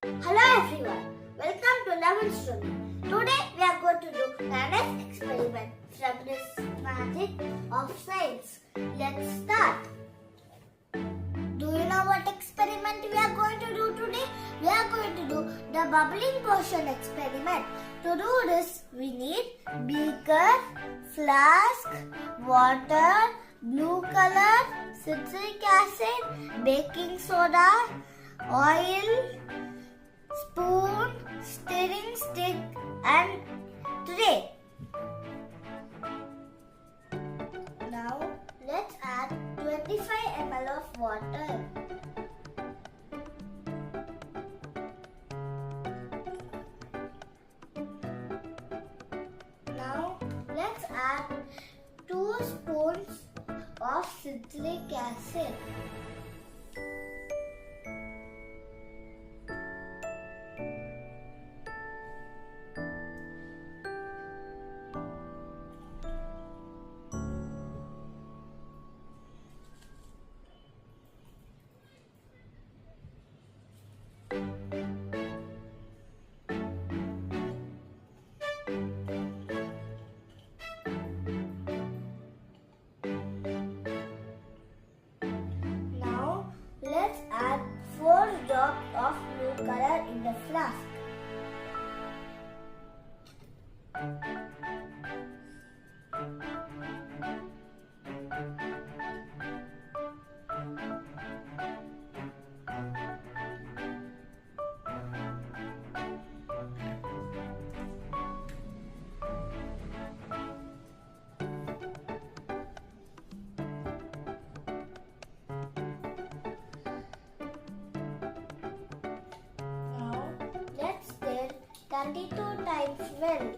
Hello everyone, welcome to Lemon's Story. Today we are going to do the next experiment from this magic of science. Let's start. Do you know what experiment we are going to do today? We are going to do the bubbling potion experiment. To do this, we need beaker, flask, water, blue color, citric acid, baking soda, oil, spoon, stirring stick and tray. Now let's add 25 ml of water. Now let's add 2 spoons of citric acid. Now let's add 4 drops of blue color in the flask. Now let's stir 32 times well.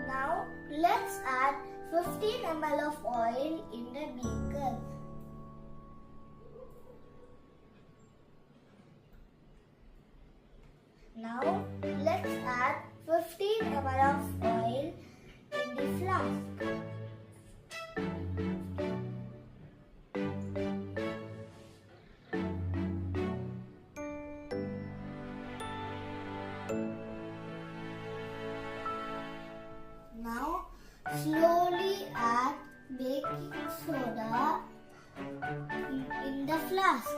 Now let's add 15 ml of oil in the beaker. Now let's add 15 ml of oil in the flask. Now slowly add baking soda in the flask.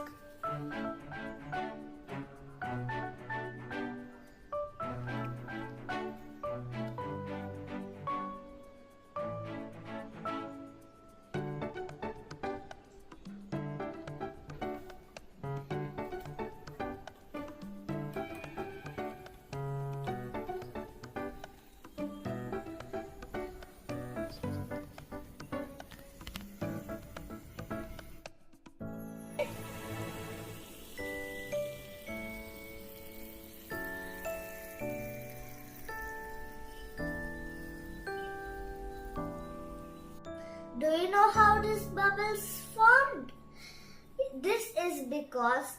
Do you know how this bubbles formed? This is because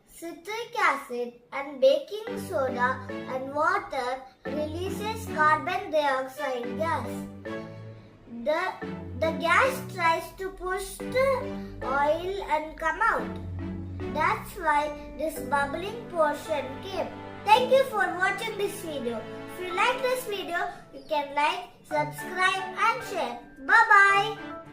citric acid and baking soda and water releases carbon dioxide gas. The gas tries to push the oil and come out. That's why this bubbling portion came. Thank you for watching this video. If you like this video, you can like, subscribe and share. Bye-bye.